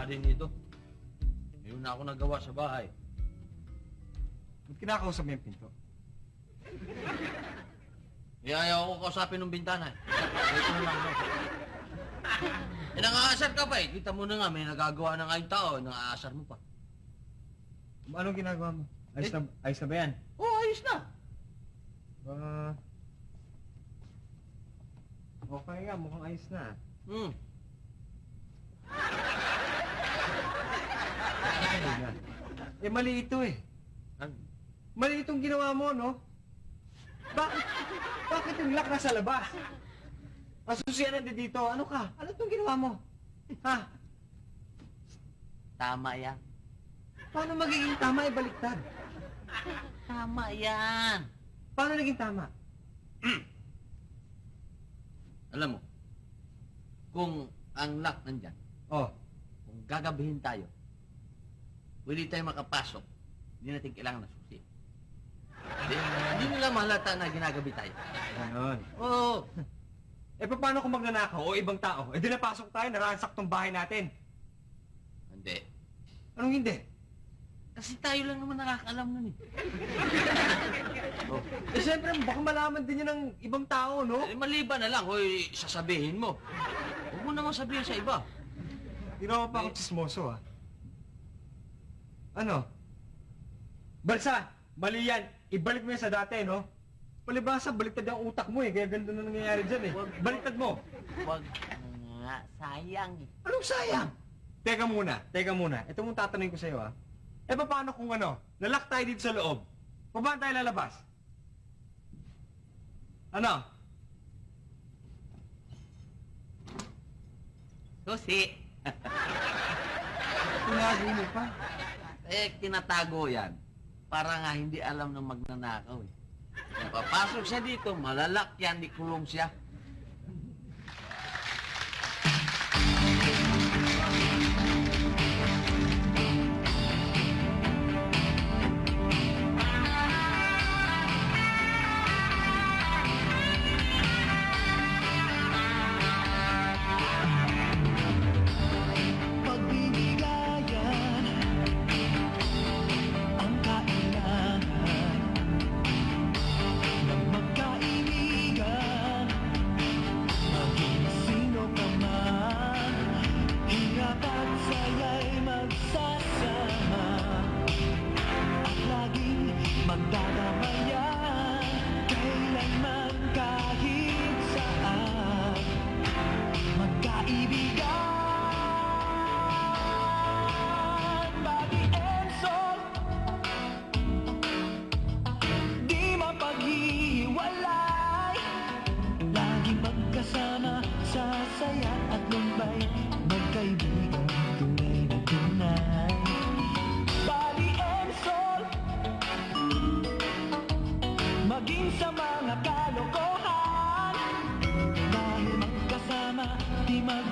rin dito. Ngayon na ako nagawa sa bahay. Ba't kinakausap mo yung pinto? Ayaw ko kausapin ng bintana. Ito na lang. Nangaasar ka pa eh. Kita mo na nga, may nagagawa na nga yung tao. Nangaasar mo pa. Anong ginagawa mo? Ayos na ba yan? Oo, ayos na. Okay nga, mukhang ayos na. Hmm. Ano na? Eh, mali ito eh. Mali itong ginawa mo, no? Bakit yung lock nasa labas? Asusiyan na dito. Ano ka? Ano itong ginawa mo? Ha? Tama yan. Paano magiging tama? Baliktad. Tama yan. Paano naging tama? Alam mo, kung ang lock nandyan, Oh, kung gagabihin tayo, hindi tayo makapasok, hindi natin kailangan na susi. Hindi nila mahalata na ginagabi tayo. ganon. Oo. Eh, paano kung magnanakaw o ibang tao? Eh, di napasok tayo, naransak tong bahay natin. Hindi. Anong hindi? Kasi tayo lang naman nakakaalam nun eh. Oh. Eh, siyempre, baka malaman din yun ng ibang tao, no? Eh, maliban na lang, hoy, sasabihin mo. Huwag mo naman sabihin sa iba. Ginawa pa ako chismoso, ah. Ano? Balsa! Mali yan! Ibalik mo yan sa dati, no? Palibasa, baliktad ang utak mo eh. Kaya ganito na nangyayari dyan eh. Baliktad mo! Huwag nga, sayang eh. Anong sayang? Teka muna. Ito mong tatanungin ko sa'yo, ah. Eh, paano kung ano? Nalock tayo dito sa loob. Paano tayo lalabas? Ano? Susi! Tinago mo pa. Eh, tinatago yan. Para nga hindi alam ng magnanakaw eh. Kung papasok siya dito, malalak yan, di kulong siya. Pagbibigayan ang kailangan ng magkaibigan, maging sino ka man, hirap at saya'y magsasama at laging magdadamayan, kailanman kahit saan, magkaibigan. Body and soul, di mapaghiwalay, lagi magkasama sa saya at lumbay, magkaibigan tunay na tunay. Body and soul, maging sa mga kalokohan, dahil magkasama di mag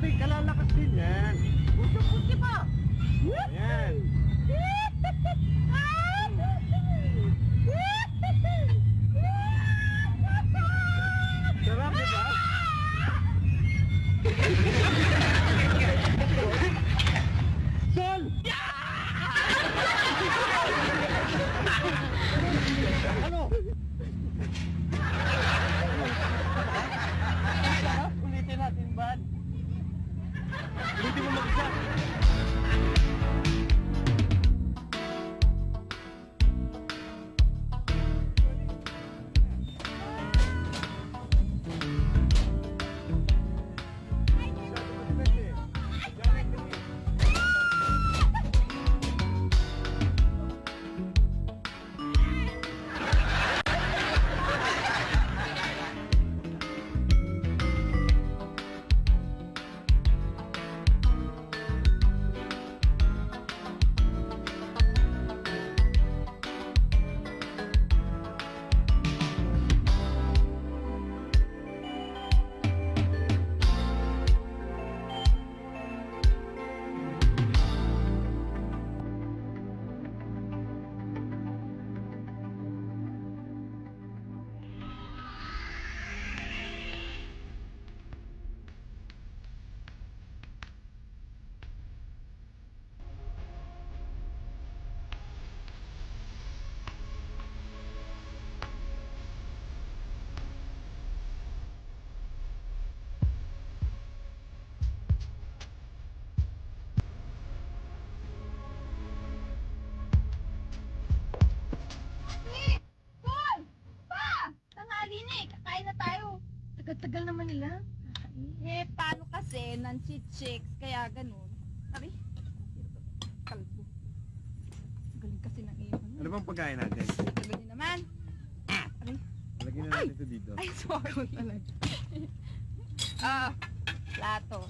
tubig, kalalakas din yan. Puti pa. Yan. Sarap, di ba? Sol! Ano? Ulitin natin, Bad. Hindi mo mag-isa. Paul! Pa! Tanghali na eh. Kakain na tayo. Tagal-tagal naman nila. Eh, paano kasi, nansi chicks, kaya ganun. Sabi, kalbo. Galing kasi ng iyo. Ano bang pagkain natin? Tagal din naman. Sabi, Lagyan na natin ito dito. ay, sorry talaga. Plato.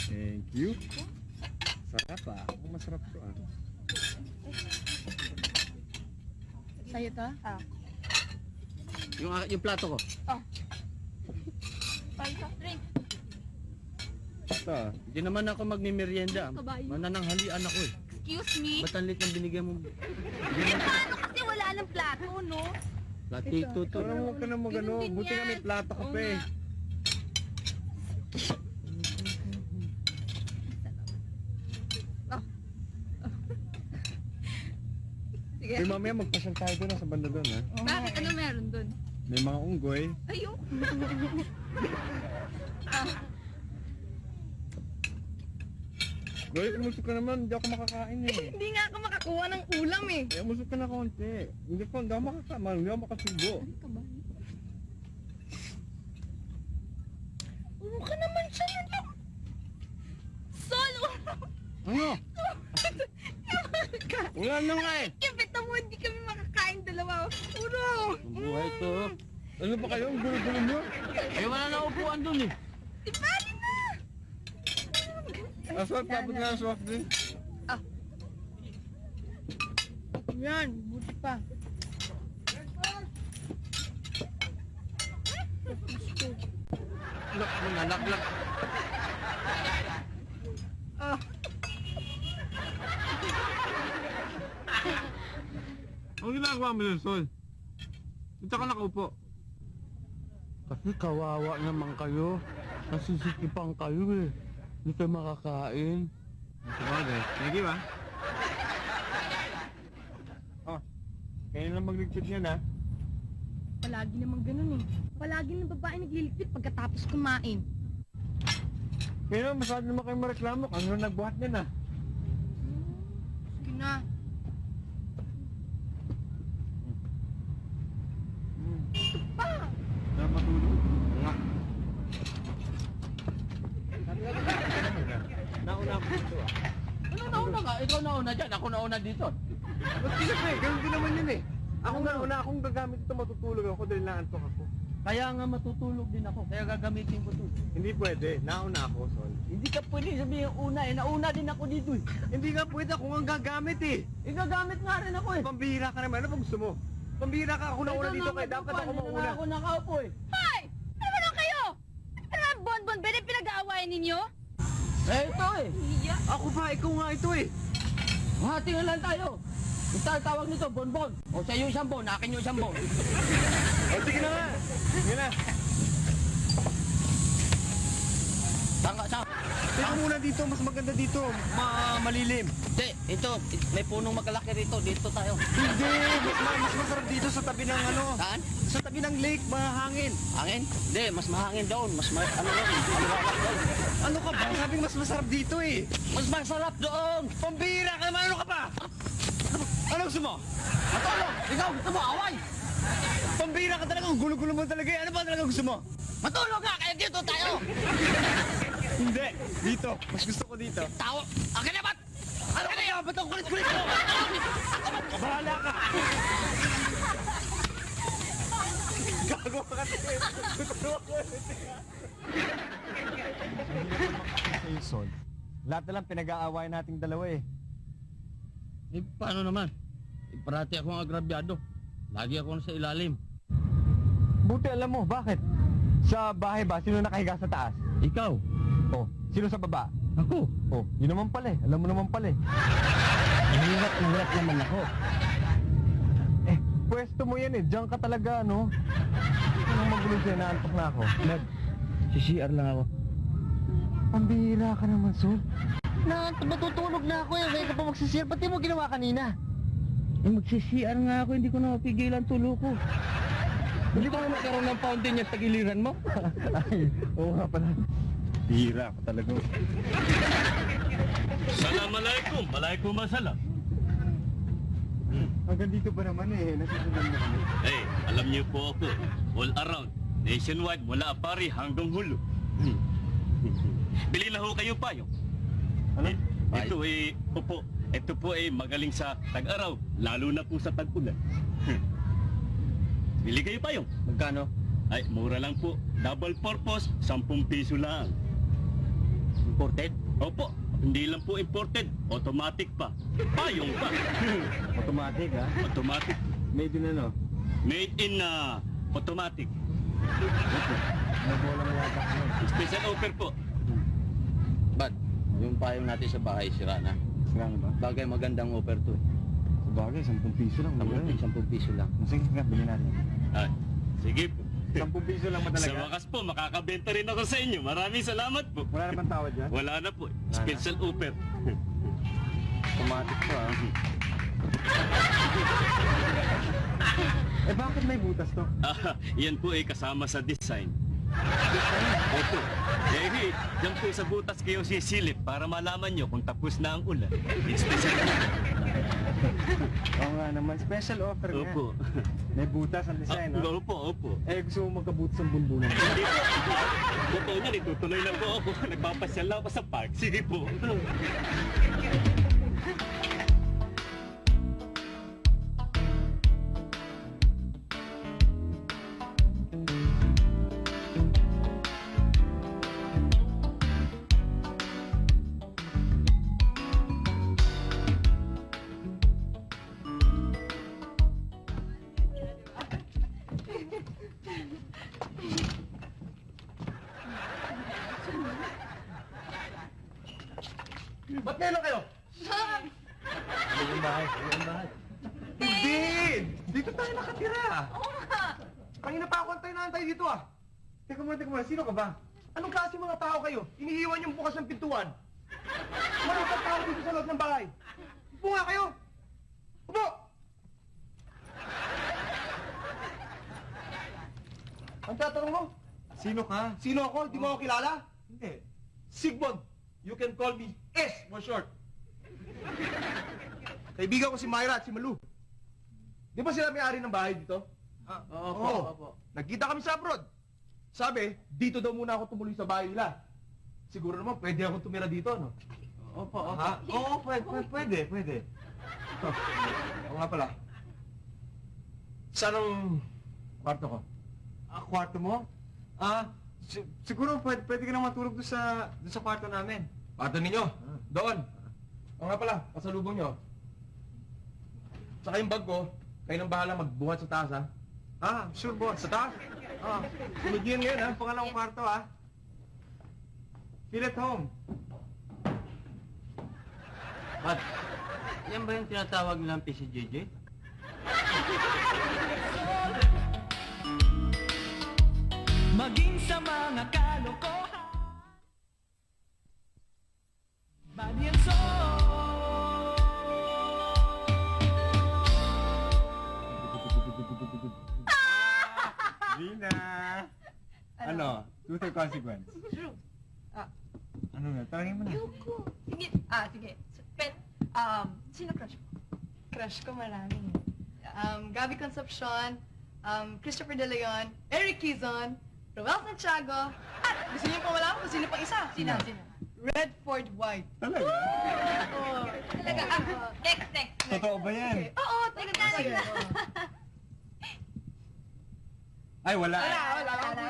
Thank you. Sarap ah. Ang masarap to ah. Sa'yo to? Yung plato ko. Ay, soft drink. Ito ah. Hindi naman ako magmimerienda. Kabayo. Manananghalian ako eh. Excuse me. Ba't ang lit ng binigyan mo? Eh, paano kasi wala ng plato, no? Platito to. Ano mo ka na magano? Ganun din Buti nga yan. may plato ka Oo pa eh. nga. Sige. Pero mamaya magpasyal tayo doon sa banda doon ha. Bakit? Ano meron dun? May mga unggoy. Ayun. Goy, umusok ka naman. Hindi ako makakain eh. Hindi nga ako makakuha ng ulam eh. Eh, umusok ka na konti. Hindi ako makakaman. Hindi ako makasubo. Ano ka naman siya nun? Solo! Ano? Wala na nga eh. Kipita mo, hindi kami makakain dalawa. Uro! Ang buhay to. Ano ba kayo? Ang gulo-gulo nyo? Eh wala na upuan dun eh. Di bali na! Aswat, tapos nga ang soft drink. Yan, buti pa. Lak mo na, lak. Ang ginagawa mo nun, Sol? Ito ka nakaupo. Kasi kawawa naman kayo. Nasisikipan kayo eh. Hindi kayo makakain. Sabagay. Thank you ah. Oh, kayo lang magligpit yan ah. Palagi naman ganun eh. Palagi ng babae nagliligpit pagkatapos kumain. Kaya naman masyado naman kayo mareklamo. Ano na nagbuhat yan ah. Sige na. Napatulog? Nga. Nauna ako dito ah. Ano nauna ka? Ikaw nauna dyan. Ako nauna dito. Ba't sila eh? Ganun din naman yun eh. Ako nauna akong gagamit ito, matutulog ako dahil naantok ako. Kaya nga matutulog din ako. Kaya gagamitin ko to. Hindi pwede. Nauna ako, Sol. Hindi ka pwede sabihin una eh. Nauna din ako dito eh. Hindi nga pwede. Ako ang gagamit eh. Igagamit nga rin ako eh. Pambihira ka naman. Ano pag gusto mo? Pambihira ka. Ako nauna dito kaya dapat ako mauna. Ako nakaupo eh. Hoy! Ano ba lang kayo? Ano ba bonbon? Pwede pinag-aawayan kinakain ninyo? Eh, ito eh. Iya. Ako ba? Ikaw nga ito eh. Hati na lang tayo. Yung tawag nito, bonbon. O sa'yo isang bon, akin yung isang bon. O, sige na nga. Sige na. Saan? Teka muna dito. Mas maganda dito. Malilim. Hindi, ito. May punong makalaki rito. Dito tayo. Hindi. Mas masarap dito sa tabi ng ano. Saan? Sa tabi ng lake. Mahangin. Hangin? Hindi, mas mahangin doon. Ano doon? Maluwalak doon. Ano ka ba? Sabing mas masarap dito eh. Mas masarap doon. Pambira ka naman. Ano ka ba? Ano gusto mo? Matulog! Ikaw, gusto mo, away! Pambira ka talaga. Ang gulo-gulo mo talaga eh. Ano ba talaga gusto mo? Matulog nga! Kaya dito tayo! Hindi. Dito. Mas gusto ko dito. Tao! Akin na ba't? Ano ka na yan? Ba't ang kulit-kulit mo? Bahala ka. Gago ka kasi. Jason, lahat na lang pinag-aawayan nating dalawa eh. Eh, paano naman? Eh, parati akong agrabyado. Lagi ako sa ilalim. Buti alam mo, bakit? Sa bahay ba, sino nakahiga sa taas? Ikaw? Oh, sino sa baba? Ako? Oh, yun naman pala eh. Alam mo naman pala eh. Hirap naman ako. Eh, pwesto mo yan eh. Diyan ka talaga, ano? Anong magulo sa'yo? Naantok na ako. Si-CR lang ako. Pambihira ka naman, Sol. Matutulog na ako eh. Kaya ka pa magsisiyar. Ba't di mo ginawa kanina? Eh, magsisiyar nga ako. Hindi ko na mapigilan tulo ko. Hindi ko na magkaroon ng fountain yan sa giliran mo. Ay, oo nga pala. Bihira ka talaga. Assalamualaikum, waalaikumsalam. Hanggang dito ba naman eh? Nasusundan mo kami. Eh, alam niyo po ako, all around, nationwide, mula Apari hanggang Hulo. Bili na ho kayo payo. Ano? Ito eh, opo, ito po eh magaling sa tag-araw, lalo na po sa tag-ulan. Bili kayo payo. Magkano? Ay, mura lang po. Double purpose, 10 piso lang. Imported? Opo, hindi lang po imported, automatic pa. Payong pa. Automatic ha? Automatic. Made in ano? Made in automatic. Nabola mo yata ano? Special offer po. Bad, yung payong natin sa bahay, sira na. Sira na ba? Bagay magandang offer to. Sabagay, 10 piso lang. Mura eh. 10 piso lang. Sige nga, bilhin natin. Ay, sige po. 10 piso lang Sa wakas po, makakabenta rin ako sa inyo. Maraming salamat po. Wala naman tawad dyan? Wala na po. Special offer. Automatic pa ha? Eh bakit may butas to? Yan po ay kasama sa design. Opo. Eh, yan po sa butas kayo sisilip para malaman nyo kung tapos na ang ulan. Special offer. Oo nga naman, special offer nga. Opo. May butas ang design, no? Opo. Eh, gusto mo magkabutas ang bunbunan. Hindi po. Totoo na, itutuloy na po ako. Nagpapasyal lang ako sa park. Sige po. Ba't ngayon kayo? Yung bahay, yung bahay. Hindi! Dito tayo nakatira. Oo nga. Kanina pa ako antay dito ah. Teka muna, sino ka ba? Anong klase mga tao kayo? Iniiwan yung bukas ng pintuan. Walang tao dito sa loob ng bahay. Upo nga kayo! Upo! Ang tatanong mo? Sino ka? Sino ako? Di mo ako kilala? Hindi. Sigmund. You can call me S for short. Kaibigan ko si Myra at si Malu. Di ba sila may-ari ng bahay dito? Opo. Nagkita kami sa abroad. Sabi, dito daw muna ako tumuloy sa bahay nila. Siguro naman pwede akong tumira dito, no? Opo. Ha? Oo, pwede. Oo nga pala. Saan ang kwarto ko? Kwarto mo? Siguro pwede ka naman matulog doon sa kwarto namin. Kwarto ninyo? Doon. Oo nga pala, pasalubong nyo. Saka yung bag ko, kayo nang bahala magbuhat sa taas, ha? Sure boss. Sa taas? Sunod yun ngayon, ha? Pangalawang kwarto, ha? Feel at home. Ba't? Yan ba yung tinatawag nilang PCJJ? Maging sa mga kalokohan Body and soul Gina! Ano? Truth or consequence? True. Ano na? Tawagin mo na. Sige. Sige. Sino crush mo? Crush ko marami. Gabby Concepcion, Christopher De Leon, Eric Quezon, Roel Santiago, at gusto niyo pa wala kung sino pang isa? Sino? Redford White. Talaga? Oh. Talaga. Next. Totoo ba yan? Oo, talaga. Sige. Ay, wala.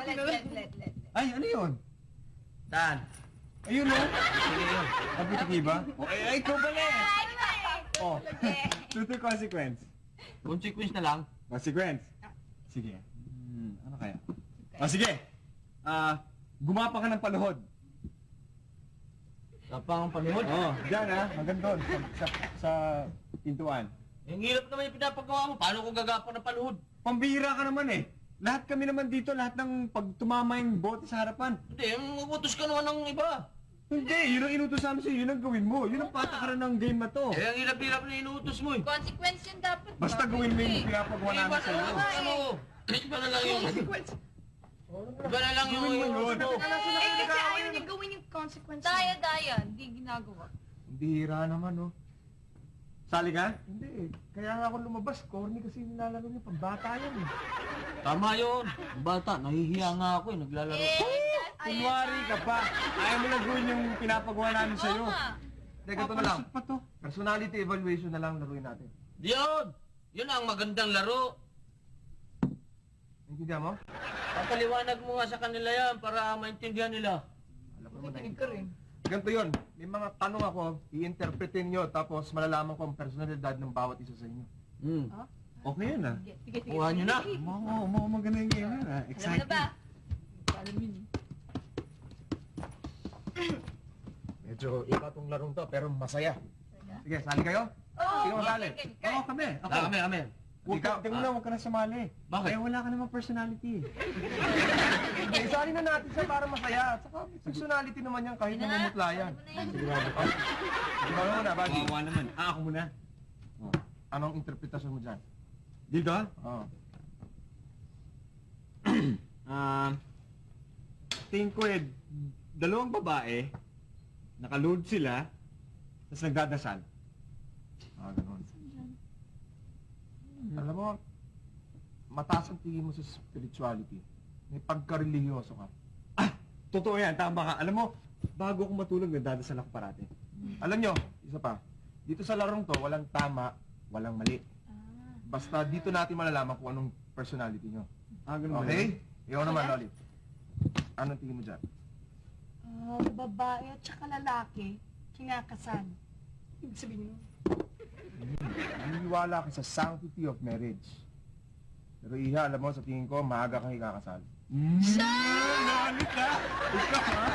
Let. Ay, ano yun? Saan? Ayun, no? Sige yun. Abutiki ba? Ay, ikaw pala eh. Oh. Truth or consequence? Consequence na lang. Consequence. Sige. Ano kaya? Sige. Gumapa ka ng paluhod. Kapang panuhod. Diyan hanggang doon. Sa pintuan. Ang hirap naman yung pinapagawa mo. Paano kung gagapang ng panuhod? Pambihira ka naman eh. Lahat kami naman dito, lahat ng pag tumama yung bote sa harapan. Hindi, utos ka naman ng iba. Hindi, yun ang inutos namin sa'yo, yun ang gawin mo. Yun ang patakaran ng game na to. Ang hirap-hirap na inuutos mo eh. Consequence yun dapat. Basta gawin mo yung pinapagawa namin sa'yo. Iba na lang yung... Iba na lang yung... Gawin mo yun. Kasi ayaw niya gawin yung consequence. Daya. Hindi ginagawa. Bihira naman, no? Sali ka? Hindi. Kaya nga ako lumabas. Corny kasi nilalaro niya. Pambata yan eh. Tama yun. Bata, nahihiya nga ako eh. Naglalaro. Kunwari ka pa. Ayaw mo lang gawin yung pinapagawa namin sa'yo. Teka, ito na lang. Pa to. Personality evaluation na lang laruin natin. Yun! Yun ang magandang laro. Naintindihan mo? Papaliwanag mo nga sa kanila yan para maintindihan nila. Alam ko naman Tinig ka rin. Ganito yun. May mga tanong ako, i-interpretin nyo, tapos malalaman ko ang personalidad ng bawat isa sa inyo. Okay yun ah. Sige. Kuha nyo na. Maganda yung game yun ah. Alam mo Exciting. na ba? Medyo iba tong larong to, pero masaya. Sige, sali kayo? Sino masali? Okay. Oo, kami. Ako. Kami. Huwag ka na sumali. Bakit? Eh, wala ka namang personality. Isali na natin siya para masaya. Saka personality naman yan kahit namumutla yan. Sigurado ka? Di ba muna, Baggy? Kawawa naman. Ako muna. Anong interpretasyon mo dyan? Dito? Oo. Tingin ko eh, dalawang babae, nakaload sila, tapos nagdadasal. Ganun. Alam mo, mataas ang tingin mo sa spirituality. May pagka-religyoso ka. Totoo yan, tama ka. Alam mo, bago ako matulog, nagdadasal ako parati. Alam nyo, isa pa, dito sa larong to, walang tama, walang mali. Basta dito natin malalaman kung anong personality nyo. Ganun Okay? Ikaw naman, Loli. Anong tingin mo dyan? Babae at saka lalaki, kinakasal. Ibig sabihin mo? Naniniwala ka sa sanctity of marriage. Pero Iha, alam mo, sa tingin ko, maaga kang ikakasal. Nalit ka! Ikaw ha?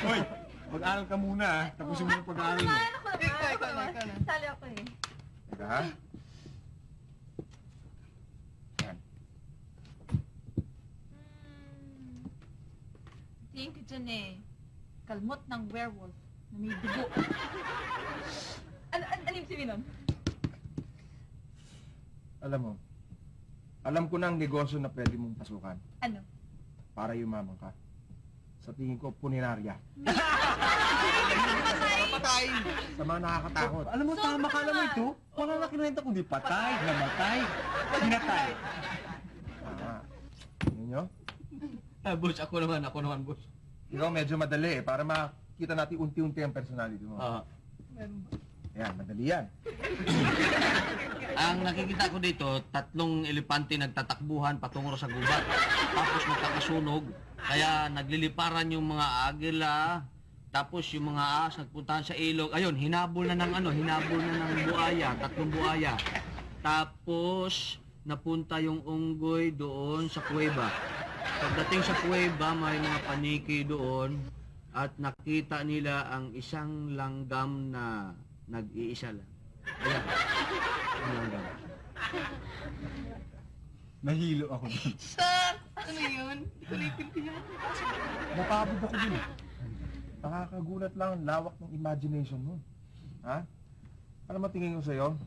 Hoy, mag-aral ka muna ha. Tapusin mo yung pag-aaral mo. Ikaw na. Sali ako eh. Teka ha? Yan. Tingin ko dyan eh. Kalmot ng werewolf na may dugo. Ano yung sabihin nun? Alam mo, alam ko na ang negosyo na pwede mong pasukan Ano? para yumaman ka. Sa tingin ko, punerarya. Patay! Sa mga nakakatakot. Alam mo, tama ka lang ito. Wala na kinenta kundi patay, namatay, pinatay. Tama. Yun nyo? Boss, ako naman, boss. Ikaw medyo madali eh, para makita natin unti-unti ang personality mo. Ayan, madali yan. Ang nakikita ko dito, 3 elepante nagtatakbuhan patungo sa gubat. Tapos magkakasunog. Kaya nagliliparan yung mga agila. Tapos yung mga ahas nagpuntahan sa ilog. Ayun, hinabol na ng buaya, 3 buaya. Tapos napunta yung unggoy doon sa kuweba. Pagdating sa kuweba, may mga paniki doon. at nakita nila ang isang langgam na nag-iisa lang. Ayan, ang langgam. Nahilo ako dun. Shucks! Ano yun? Hindi ko naiintindihan. Napabod ako dun. Nakakagulat lang ang lawak ng imagination mo. Ha? Ano matingin ko sa'yo?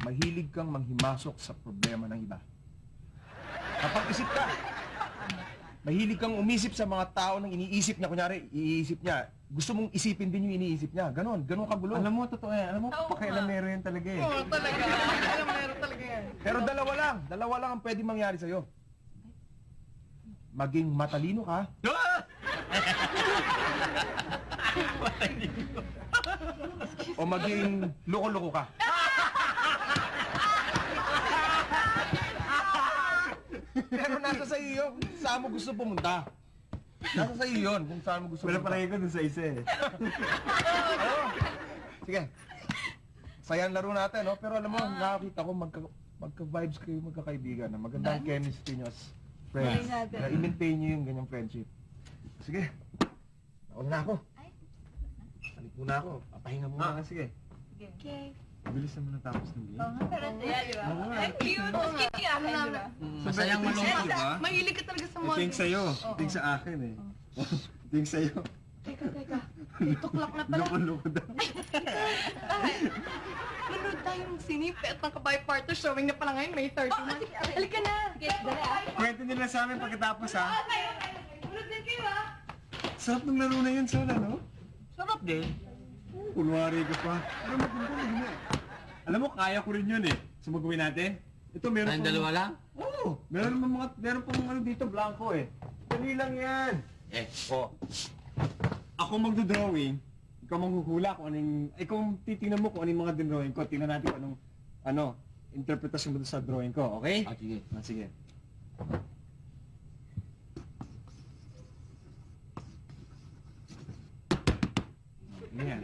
Mahilig kang manghimasok sa problema ng iba. Kapag isip ka, mahilig kang umisip sa mga tao ng iniisip niya. Kunyari, iisip niya. Gusto mong isipin din yung iniisip niya. Ganon kagulo. Alam mo, totoo yan. Alam mo, pakialamero yan talaga eh. Oo, talaga. Alam, meron talaga yan. Pero dalawa lang ang pwede mangyari sa'yo. Maging matalino ka, o maging loko-loko ka. Pero nasa sa iyo kung saan mo gusto pumunta. Nasa sa iyo yun kung saan mo gusto pumunta. Wala palagi ko dun sa isa eh. Oo. Sige. Sayang laro natin, no? Pero alam mo, nakakita ko magka-vibes kayo, magkakaibigan, na magandang chemistry nyo as friends. Na i-maintain nyo yung ganyang friendship. Sige. Nauna na ako. Balik muna ako. Papahinga muna. Sige. Okay. Mabilis naman natapos ng game. Pero ang cute. Skinny ka, Kendra. Masayang malungkot. Diba? Mahilig ka talaga sa Ito model. yung sa'yo. Ito yung sa akin eh. Ito yung sa'yo. Teka. Tuklak na pala. Loko-loko daw. Nanood tayo ng sinipet ng Kabay Parto showing na pala ngayon, May 31. Halika na. Kwento nila sa amin pagkatapos ha. Nanood din kayo ha. Sarap ng laro na yun, Sol, ano? Sarap din. Kunwari ka pa. Pero maganda. Alam mo, kaya ko rin yun eh. So magawin natin. Ito meron Tayong dalawa lang? Oo. Meron pang ano dito, blanco eh. Dali lang yan. Oh. Ako magdo-drawing. Ikaw manghuhula kung anong... Ikaw titingnan mo kung anong mga drawing ko. Tingnan natin kung anong... interpretasyon mo sa drawing ko, okay? Sige. Sige. Ayan.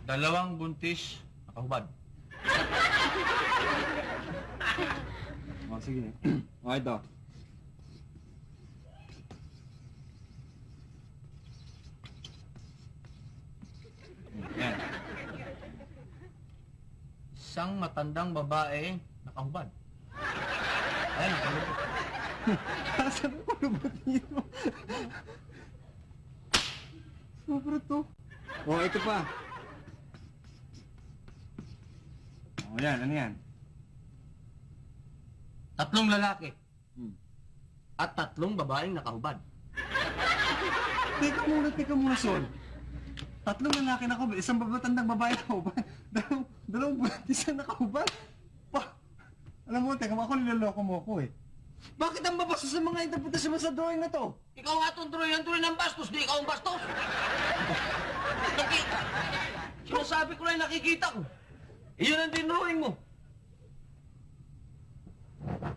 Dalawang buntis, nakahubad. Sige. Ito. Yan. Isang matandang babae, nakahubad. Ayan, nakahubad. Saan ko lubot nito? Sobra to. Oh, ito pa. Oh, yan. Ano yan? Tatlong lalaki Hmm. at tatlong babaeng nakahubad. Teka muna, Sol. Tatlong lalaki na nakahubad. Isang matandang babae nakahubad. Dalawang buntis na nakahubad. Alam mo, teka, ako niloloko mo ako eh. Bakit ang babasa sa mga interpretasyon mo sa drawing na to? Ikaw nga itong tuloy ng bastos, di ikaw ang bastos. Sinasabi ko lang nakikita ko. Iyon ang dinrawing mo.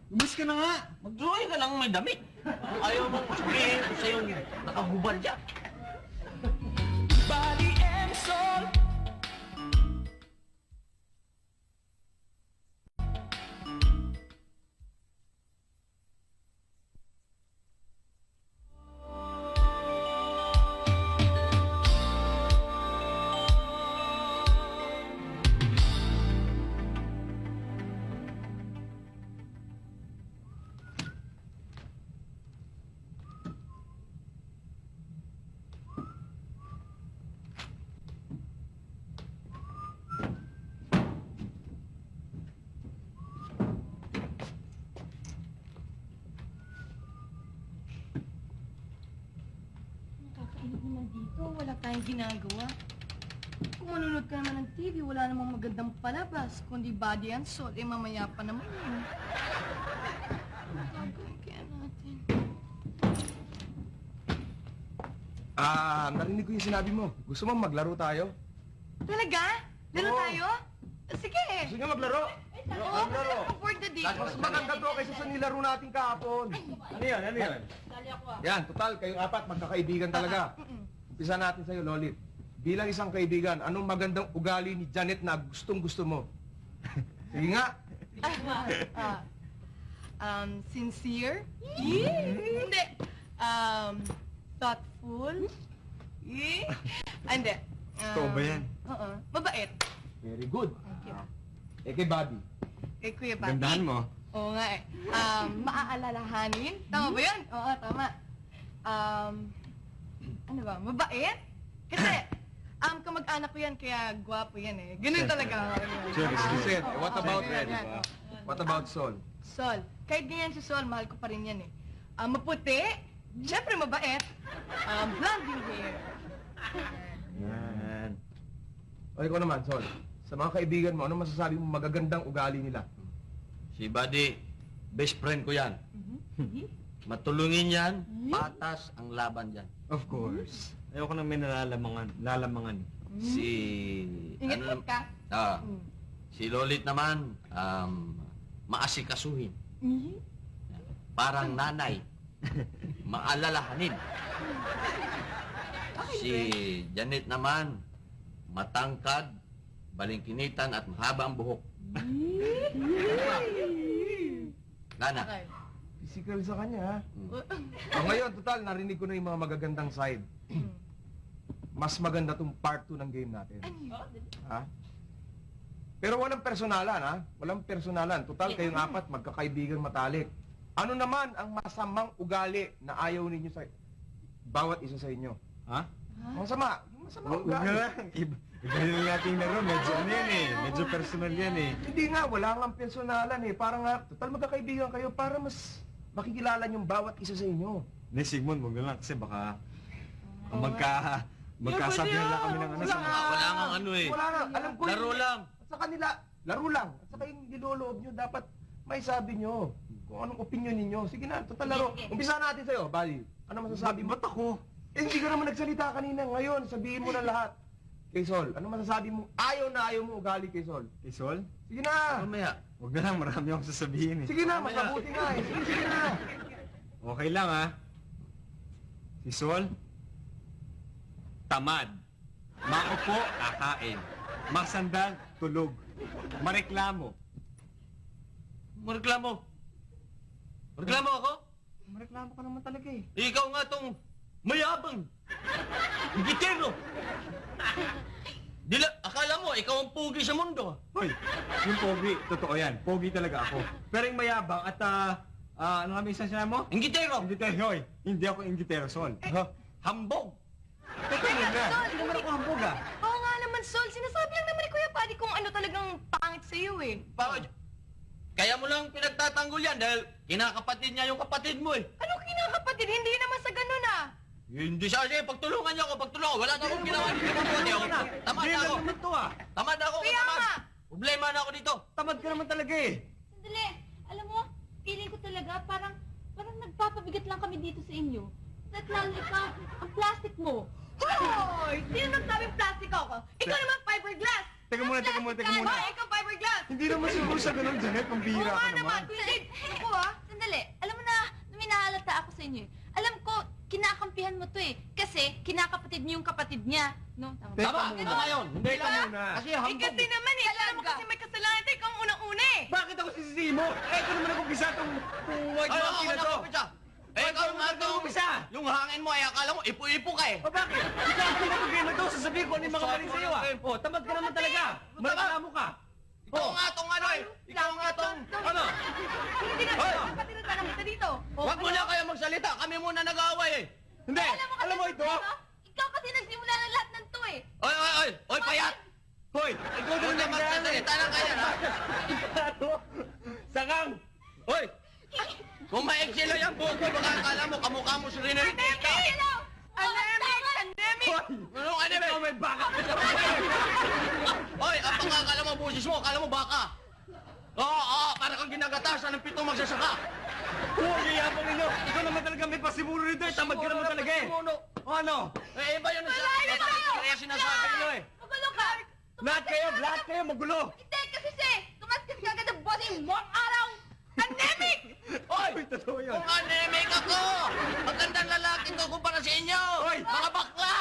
Umis ka na nga. Mag-drawing ka lang may damit. Ayaw mo sabihin ko sa'yo nakahubad dyan. Body and soul. Nakakainit naman dito. Wala tayong ginagawa. Kung manunod ka naman ng TV, wala namang magandang palabas. Kundi Body and Soul, eh mamaya pa naman yun. Ano gagawin kaya natin? Narinig ko yung sinabi mo. Gusto mo maglaro tayo? Talaga? Laro Oo. tayo? Sige! Gusto nyo maglaro? Oo, I'm bored na dito. Mas maganda to kaysa sa nilaro natin kahapon. Ano yan? Yan, total, kayong apat, magkakaibigan talaga. Umpisa natin sa'yo, Lolit. Bilang isang kaibigan, anong magandang ugali ni Janet na gustong-gusto mo? Sige nga. Sincere? Hindi. Thoughtful? Hindi. Totoo ba yan? Oo. Mabait. Very good. Thank you. Eh, kay Bobby. Kay Kuya Bati. Gandahan mo. Oo nga eh. Maaalalahanin? Tama ba yun? Oo, tama. Ano ba? Mabait? Kasi, kamag-anak ko yan, kaya gwapo yan eh. Ganun talaga ako. Listen, what about yan, Red? yan. What about Sol? Sol. Kahit ganyan si Sol, mahal ko pa rin yan eh. Maputi, syempre mabait. Blonde yung hair. Yan. O ikaw naman, Sol. Sa mga kaibigan mo, ano masasabi mo magagandang ugali nila? Si Buddy, best friend ko yan. Matulungin yan, patas ang laban yan. Of course. Ayoko nang may lalamangan. Si... Ingat ka. Mm. Si Lolit naman, maasikasuhin. Parang nanay. Maalalahanin. Si Janet naman, matangkad, balingkinitan at mahaba ang buhok. Lana. Okay. Physical sa kanya, ha? O ngayon, total, narinig ko na yung mga magagandang side. Mas maganda tong part 2 ng game natin. Ha? Pero walang personalan, ha? Walang personalan. Total, kayong apat, magkakaibigang matalik. Ano naman ang masamang ugali na ayaw ninyo sa bawat isa sa inyo? Ha? Masama. Yung masamang ugali. Iba yung ating laro, medyo ano yan eh. Medyo personal yan eh. Hindi nga, wala nga personalan eh. Parang nga, total magkakaibigan kayo para mas makikilala yung bawat isa sa inyo. Hindi, Sigmund, huwag na lang kasi baka magkasabihan lang kami ng ano. Wala nga ano eh. Wala nga, alam ko Laro lang. At sa kanila, laro lang. At saka yung niloloob nyo, dapat may sabi nyo. Kung anong opinion ninyo. Sige na, total laro. Umpisa natin sa'yo, Bali. Ano masasabi mo? Ba't ako? Eh, hindi ka naman nagsalita kanina. Ngayon, sabihin mo na lahat. Kay Sol, ano masasabi mo? Ayaw na ayaw mo ugali kay Sol. Kay Sol? Sige na. Mamaya. Huwag na lang, marami akong sasabihin eh. Sige na, mas mabuti nga eh. Sige na. Okay lang ha. Si Sol, tamad. Maupo, kakain. Masandal, tulog. Mareklamo. Mareklamo. Reklamo ako? Mareklamo ka naman talaga eh. Ikaw nga tong mayabang. Gitero. Akala mo, ikaw ang pugi sa mundo. Hoy, yung pogi, totoo yan. Pogi talaga ako. Pero yung mayabang at ano kami isang sinabi mo? Ingitero. Ingitero, hoy. Hindi ako ingitero, Sol. Hambog. Teka muna. Hindi naman ako hambog ah. Oo nga naman, Sol. Sinasabi lang naman ni Kuya Buddy kung ano talagang pangit sa'yo eh. Bakit? Kaya mo lang pinagtatanggol yan dahil kinakapatid niya yung kapatid mo eh. Ano kinakapatid? Hindi naman sa ganun ah. Hindi siya kasi pagtulungan niya ako, pagtulungan. Wala na akong ginawa dito mabuti ako. Tamad Hindi na ako. lang naman to ah. Tamad na ako, Kaya tamad. nga. Problema na ako dito. Tamad ka naman talaga eh. Sandali, alam mo, feeling ko talaga parang nagpapabigat lang kami dito sa inyo. At lalo ikaw, ang plastic mo. Hoy! Sino nagsabing plastic ako? Ikaw naman fiberglass! Teka muna. Hoy, ikaw fiberglass! Hindi naman siguro sa ganun, Janet. Oo Pambihira nga ka naman! naman. Kuya Jade, ako ah! Sandali, alam mo na, naminahalata ako sa inyo eh. Alam ko, kinakampihan mo to eh. Kasi, kinakapatid niyo yung kapatid niya. No? Tama ba? Teka Tama, muna. tama yun. Hindi Teka ka muna. Kasi Eh hambog. kasi naman eh, alam mo kasi may kasalanan tayo, ikaw ang unang-una eh! Bakit ako sisisihin mo? Eh, ito naman ang umpisa itong white Ay, monkey ako na to. nakapisa. Eh, ikaw Ikaw nga naman itong umpisa. Yung hangin mo ay akala mo, ipo-ipo ka eh. O bakit? Ikaw ang pinag-game na to, sasabihin ko ano yung mga mali sa'yo ah. O, tamad ka naman talaga. Mareklamo ka. Ikaw nga tong ano eh. Ikaw nga tong ano. Hindi na Hoy! tayo, pati na tayo kita dito! Huwag mo na kayo magsalita. Kami muna nag-aaway eh. Hindi, alam mo ito? Ikaw kasi nagsimula ng lahat ng to eh. Oy, payat! Hoy, ikaw Huwag din na magsasalita na kaya ha. Sakang! Hoy! Kung maeksilo yan buhok mo, baka akala mo kamukha mo si Rene. Pandemic! Anong anime? Ikaw may baka ka sa Hoy, ang pangakala mo busis mo, akala mo baka. Oo, para kang ginagatasan ng pitong magsasaka. Huwag iyabang ninyo. Ikaw naman talaga may pasimulo rito eh. Tamad ka naman talaga eh. O ano? Eh, iba yun kaya sinasabi nyo eh. Magulo ka. Lahat kayo magulo. Hindi, kasi tumaskas ka agad ang bossing mo ang araw. Pandemic! Hoy! Uy, totoo yun. Kung anemic ako! Magandang lalaki to kumpara sa inyo! Hoy! Mga bakla!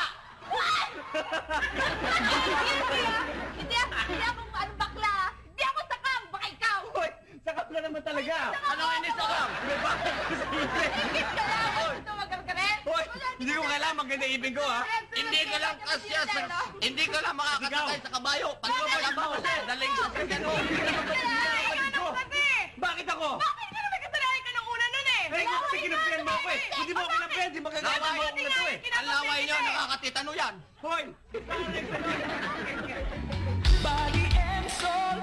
Hindi ako ano bakla. Hindi ako sakang, baka ikaw. Hoy, sakang ka naman naman talaga! Anong inis ka lang? May bakit ko sa ibig? Gusto magkarkaret? Hoy! Hindi ko kailangan maganda ibig ko, ha? Hindi ka lang kasya sa... Hindi ka lang makakasakay sa kabayo. Pag lumalabas, daling sa sakyan. Bakit ako? Bakit ka naman kasalanan ka ng una nun eh? Eh, kasi kinampihan mo ako eh! Kung di mo ako kinampihan, di magaganda mo ako na to eh! Ang laway niyo, nakakatitano yan. Hoy! Body and soul.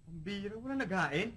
Ang bira, wala naghain.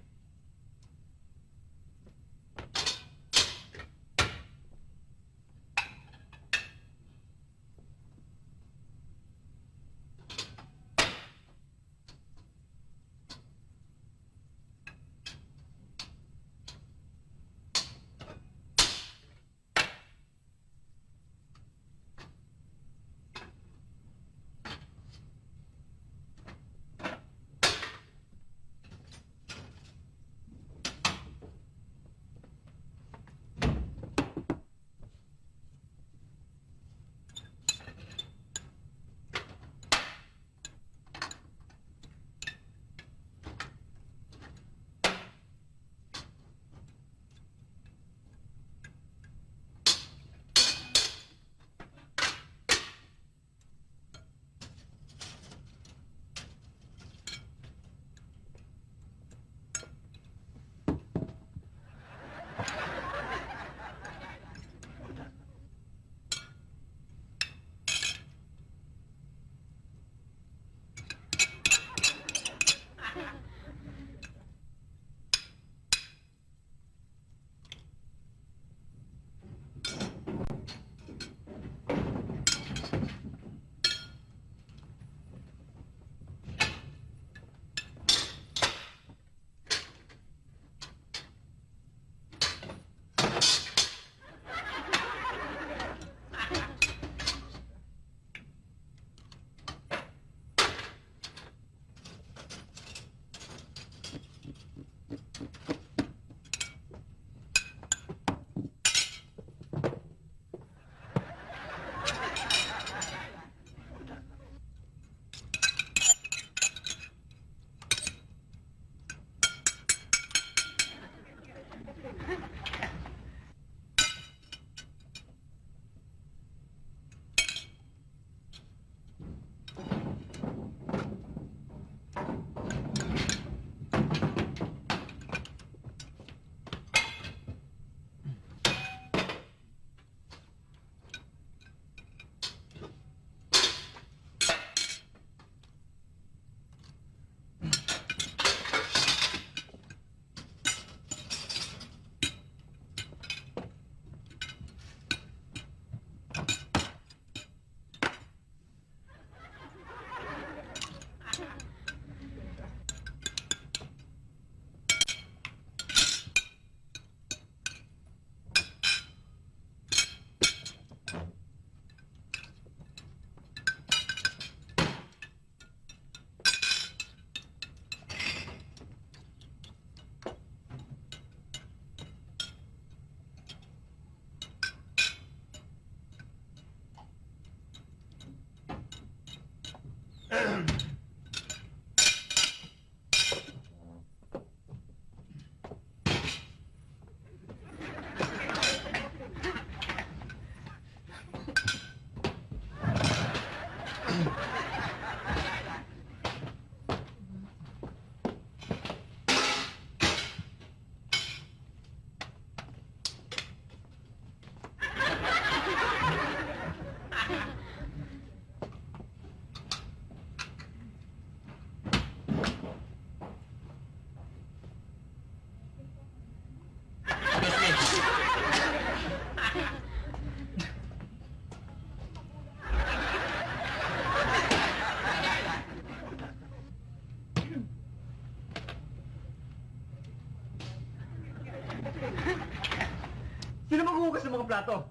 Sino maghuhugas ng mga plato?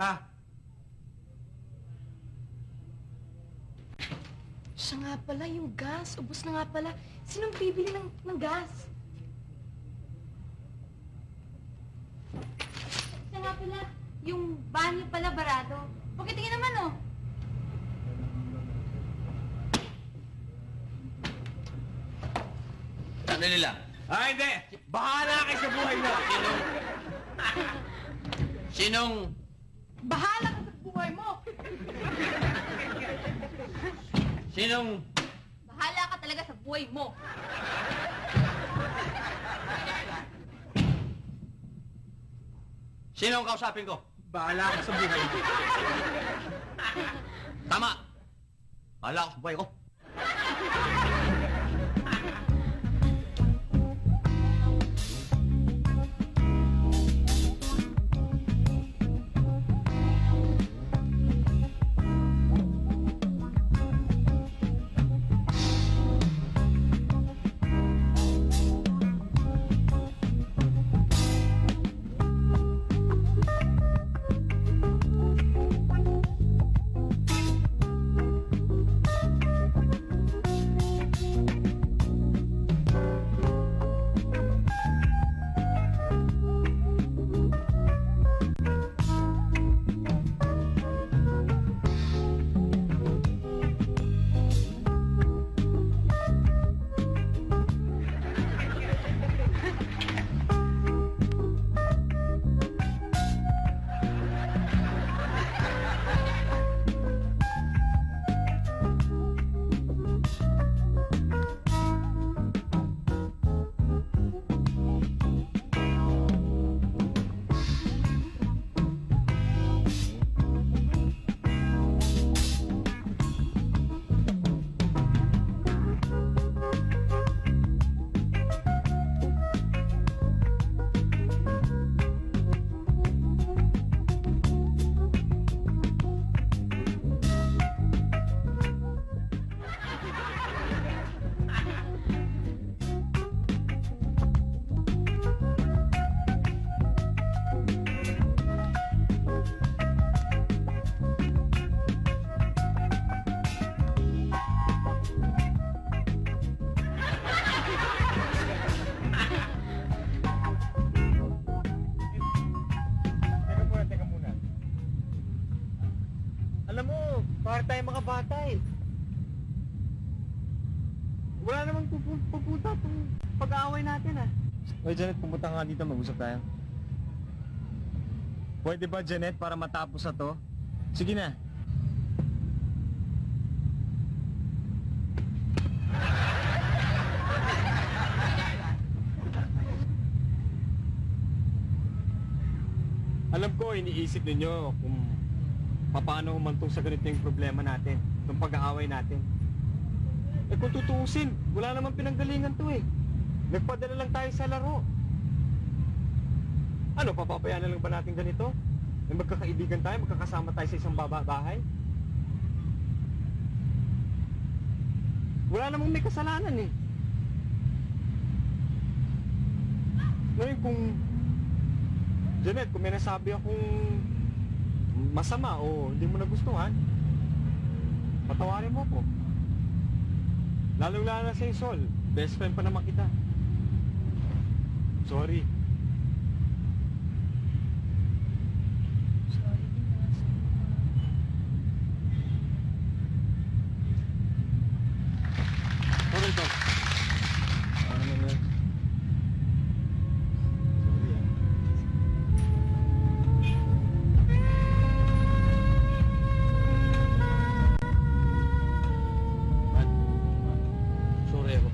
Ha? siya nga pala, yung gas. Ubus na nga pala. Sinong bibili ng gas? Siya nga pala, yung banyo pala barado. Pakitingin naman, oh. Ano nila? Ah, hindi! Bahala kayo sa buhay na! Sinong... Bahala ka sa buhay mo! Sinong... Bahala ka talaga sa buhay mo. Sinong kausapin ko? Bahala ka sa buhay mo. Tama! Bahala ako sa buhay ko. Teka muna. Alam mo, para tayo mga bata eh. Wala namang pupunta itong pag-aaway natin ah. Oy, Janet, pumunta nga dito, mag-usap tayo. Pwede ba, Janet, para matapos na to? Sige na. Alam ko, iniisip ninyo kung paano humantong sa ganito yung problema natin, itong pag-aaway natin. Eh kung tutuusin, wala namang pinanggalingan to eh. Nagpadala lang tayo sa laro. Ano, papabayaan na lang ba natin ganito? Eh magkakaibigan tayo, magkakasama tayo sa isang bahay? Wala namang may kasalanan eh. Ngayon kung Janet, kung may nasabi akong masama o hindi mo nagustuhan, patawarin mo ko. Lalong-lalo na sa Sol, best friend pa naman kita. Sorry. Ano ito? Ano naman yun? Sorry ah. Sorry ako.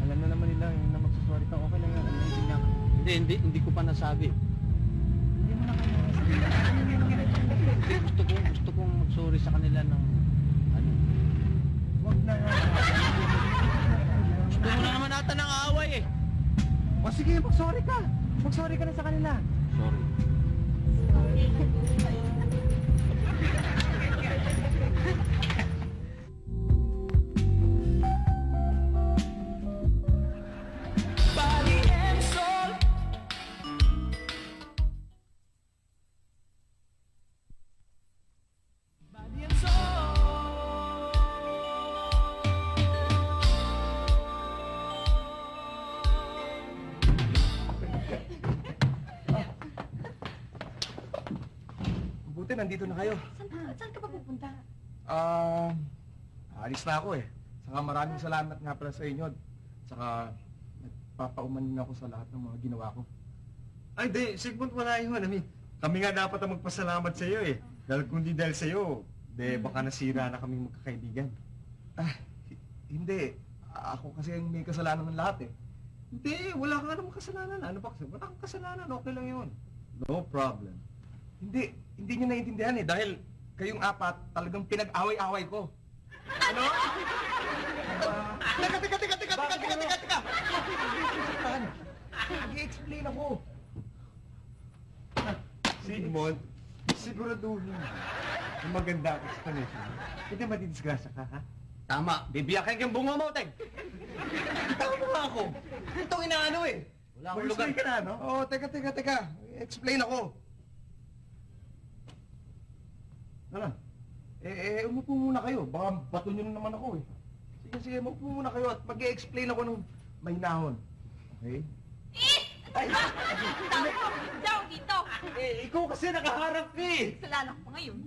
Alam na naman nila na magsusorry ka. Okay lang yan. Hindi ko pa nasabi. Gusto kong mag-sorry sa kanila ng ano. Huwag na nga. Gusto mo na naman ata ng away eh. O sige, mag-sorry ka. Mag-sorry ka na sa kanila. Sorry. Body and soul. Body and soul. Buti nandito na kayo. Saan ka pa pupunta? Alis na ako eh. Saka maraming salamat nga pala sa inyo. Saka nagpapauman din ako sa lahat ng mga ginawa ko. Ay, di, Sigmund, wala yun. I mean, kami nga dapat ang magpasalamat sa iyo eh. Dahil kundi dahil sa iyo, baka nasira na kaming magkakaibigan. Hindi. Ako kasi ang may kasalanan ng lahat eh. Hindi, wala ka namang kasalanan. Ano ba kasi? Wala kang kasalanan, okay lang yun. No problem. Hindi nyo naiintindihan eh. Dahil kayong apat talagang pinag-away-away ko. Ano? Teka! Nag-i-explain ako. Sigmund, siguraduhin mo na maganda ang explanation. Hindi matidisgrasya ka, ha? Tama, bibiyakin yung bunga mo, Teg. Tama mo nga ako. Ito inaano eh. Wala akong lugar. Ka na, no? Oo, teka. Explain ako. Ano? Umupo muna kayo. Baka bato nyo na naman ako eh. Sige, umupo muna kayo at mag-i-explain ako ng mahinahon. Okay? Ay! Daw dito! Ikaw kasi nakaharap ka eh! Kasalanan ko pa ngayon.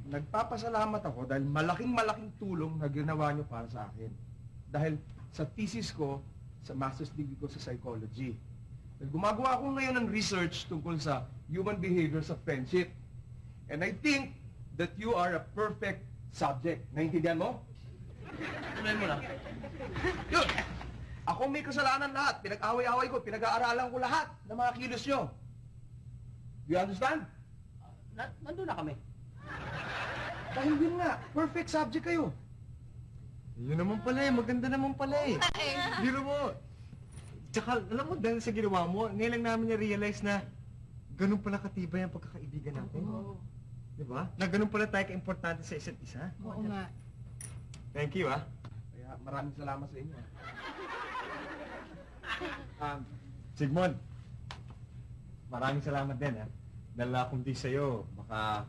Nagpapasalamat ako dahil malaking tulong na ginawa nyo para sa akin. Dahil sa thesis ko, sa master's degree ko sa psychology. Dahil gumagawa ako ngayon ng research tungkol sa human behavior sa friendship. And I think that you are a perfect subject. Naintindihan mo? Tuloy mo lang. Yun! Ako may kasalanan lahat. Pinag-away-away ko. Pinag-aaralan ko lahat ng mga kilos nyo. Do you understand? Nandun na kami. Dahil yun nga, perfect subject kayo. Yun naman pala eh, maganda naman pala eh. Biro mo. Tsaka, alam mo, dahil sa ginawa mo, ngayon lang namin na-realize na ganun pala katibay ang pagkakaibigan natin. Di ba? Na ganun pala tayo ka-importante sa isa't isa. Oo nga. Thank you, ah. Kaya maraming salamat sa inyo. Sigmund, maraming salamat din, ha. Dahil kung di sa'yo, baka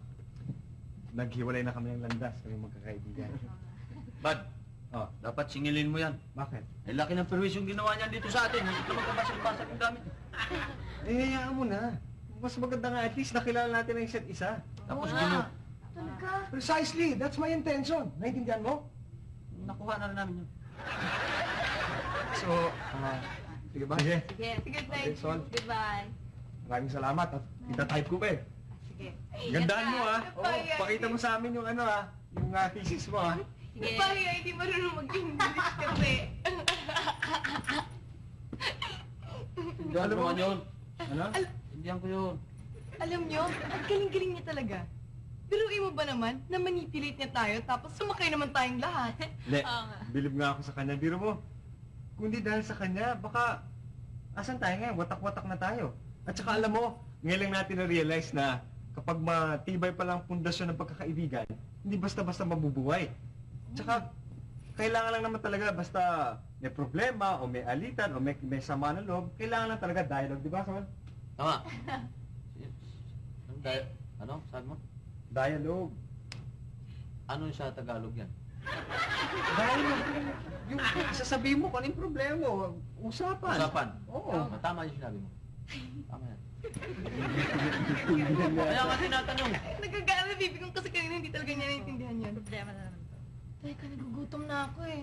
naghiwalay na kami ng landas, kami magkakaibigan. Bad, dapat singilin mo yan. Bakit? Ay, laki ng perwisyo yung ginawa niyan dito sa atin. Hindi na magkabasag-basag yung gamit. Hayaan mo na. Mas maganda nga, at least nakilala natin ang isa't isa. Tapos Oo gino, nga. Talaga. Precisely, that's my intention. Naintindihan mo? nakuha na rin namin yun. So, sige ba? Sige. Sige. Sige, Okay, thank Sol. you. Goodbye. Maraming salamat at ita-type ko pa eh. Sige. Gandaan mo, ha. Napaya. Oo, pakita mo sa amin yung yung thesis mo, ha. Sige. Napaya, hindi marunong mag-English kasi. Hindi Alam mo- naman yun. Ano? Indihan ko yun. Alam nyo, ang galing-galing niya talaga. Biruin mo ba naman na manipulate niya tayo tapos sumakay naman tayong lahat? Hindi. Oo nga. Bilib nga ako sa kanya. Biro mo, kung di dahil sa kanya, baka asan tayo ngayon? Watak-watak na tayo. At saka alam mo, ngayon lang natin na-realize na kapag matibay pa lang pundasyon ng pagkakaibigan, hindi basta-basta mabubuhay. Tsaka, kailangan lang naman talaga basta may problema o may alitan o may sama ng loob, kailangan lang talaga dialogue, di ba, Sol? Tama. Ano? Saan mo? Dialogue. Ano yung sa Tagalog yan? Dialogue. Yung sasabihin mo kung ano yung problema mo, usapan. Usapan. Oo. Tama yung sinabi mo. Tama yan. Kaya nga tinatanong. Nagagalit, bibig ko kasi kanina hindi talaga niya naintindihan yan. Problema na naman to. Teka, nagugutom na ako eh.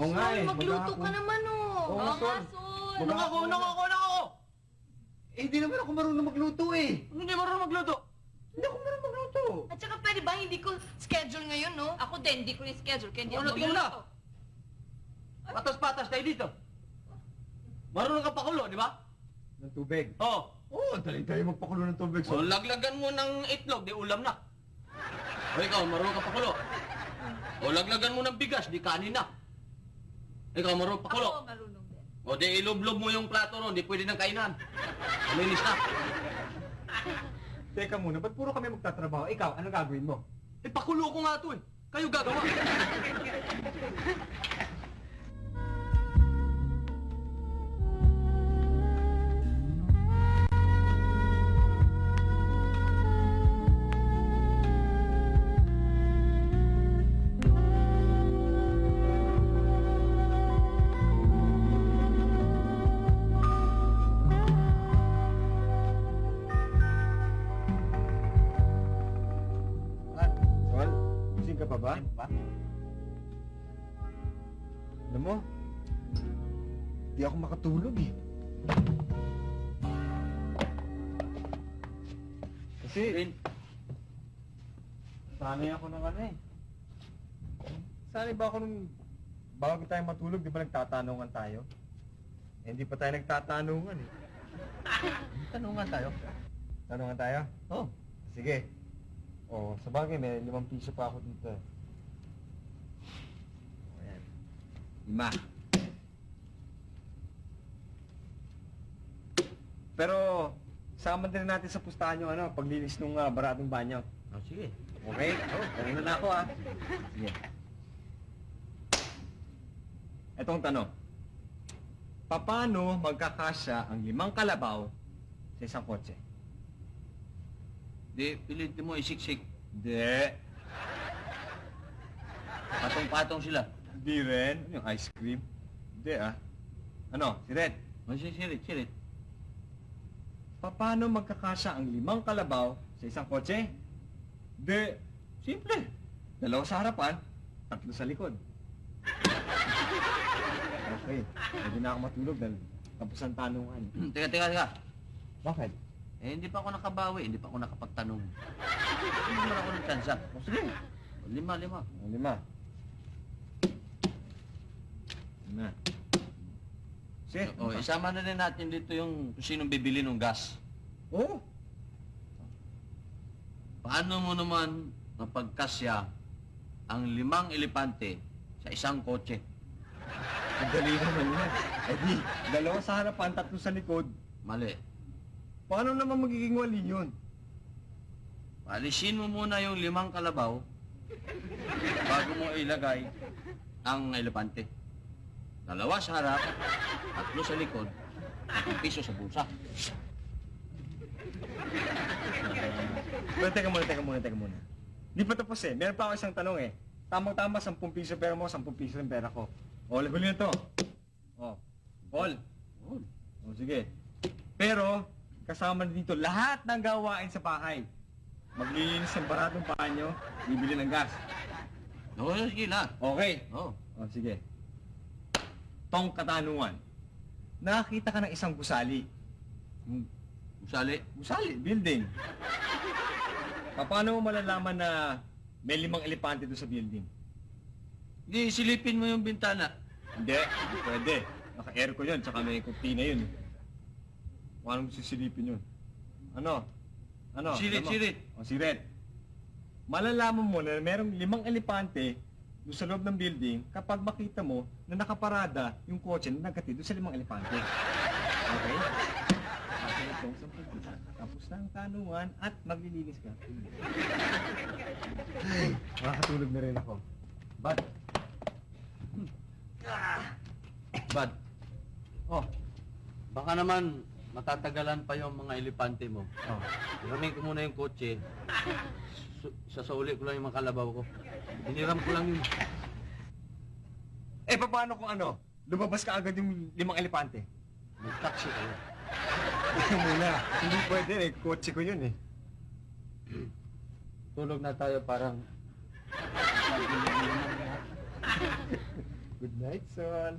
Oo nga eh. Magluto ka naman oh. Oo nga, Sol. Sol. Unang ako! Eh, di naman ako marunong magluto eh. Hindi marunong magluto. Hindi ako marunong magluto. At saka pwede ba hindi ko schedule ngayon, no? Ako din, di ko rin schedule. Kaya hindi Ano, ako tingnan mo na. magluluto. Patas-patas tayo dito. Marunong ka pakulo, di ba? Ng tubig. Oo. Oo, dali tayo magpakulo ng tubig. So, laglagan mo ng itlog, di ulam na. O ikaw, marunong ka pakulo. O laglagan mo ng bigas, di kanin na. Ikaw, marunong pakulo. Ako marunong din. O di ilublob mo yung plato ron, di pwede nang kainan. Malinis na. Teka muna, ba't puro kami magtatrabaho? Ikaw, ano gagawin mo? Eh, pakulo ko nga to eh. Kayo gagawa. Alam mo, di ako makatulog eh. Kasi, Rin, sanay ako ng ano eh. Sanay ba ako nung bago tayo matulog, di ba nagtatanungan tayo? Eh, hindi pa tayo nagtatanungan eh. tanungan tayo. Tanungan tayo? Oh, Sige. Oh, sa bagay, may 5 piso pa ako dito eh. Oh, ayan. 5. Pero, sama din natin sa pustahan yung ano, paglinis ng baradong banyo. oh sige. Okay? Oh, kanina na ako ah. Sige. Etong tanong. Paano magkakasya ang 5 kalabaw sa isang kotse? Di, pilitin mo isiksik. Hindi. Patong-patong sila. Hindi rin. Ano yung ice cream? Hindi ah. Ano? Si Red? Sirit. Paano magkakasya ang 5 kalabaw sa isang kotse? Hindi. Simple. 2 sa harapan, 3 sa likod. Okay. Pwede na ako matulog dahil tapos ang tanungan. Teka. Bakit? Eh, hindi pa ako nakabawi, hindi pa ako nakapagtanong. Hindi naman ako ng tsansa. O sige. 5. 5. Sige. O, isama na rin natin dito yung kung sinong bibili ng gas. Oo. Paano mo naman mapagkasya ang 5 elepante sa isang kotse? Ang dali naman yan. Eh di, 2 sa harapan, 3 sa likod. Mali. Paano naman magiging wali yun? Paalisin mo muna yung 5 kalabaw bago mo ilagay ang elepante. 2 sa harap, 3 sa likod, at 1 piso sa bulsa. Pero teka muna. Hindi pa tapos eh. Meron pa ako isang tanong eh. Tamang-tama, 10 piso pera mo, 10 piso yung pera ko. O, huli na to. O. All. O, sige. Pero, kasama na dito lahat ng gawain sa bahay. Maglilinis ng baradong banyo, bibili ng gas. Oo, sige na. Okay. Oo. O, sige. Tong katanungan. Nakakita ka ng isang gusali. Usali. Gusali, building. Paano mo malalaman na may 5 elepante doon sa building? Di, silipin mo yung bintana. Hindi pwede. Naka-aircon yun, tsaka may kurtina yun. Paano mo sisilipin yun? Ano? Sirit. O, sirit. Malalaman mo na merong 5 elepante doon sa loob ng building kapag makita mo na nakaparada yung kotse na nagkati doon sa 5 elepante. Okay? Itong 10 piso. Tapos na ang tanungan at maglilinis ka. Ay, makakatulog na rin ako. Bad. Bad. Oh, baka naman matatagalan pa yung mga elepante mo. Oh. Hiramin ko muna yung kotse. Sasauli ko lang yung mga kalabaw ko. Hiniram ko lang yun. Eh, paano kung ano? Lumabas ka agad yung 5 elepante? Mag-taxi kayo. Ito muna. Hindi pwede eh. Kotse ko yun eh. Tulog na tayo parang... Good night, son.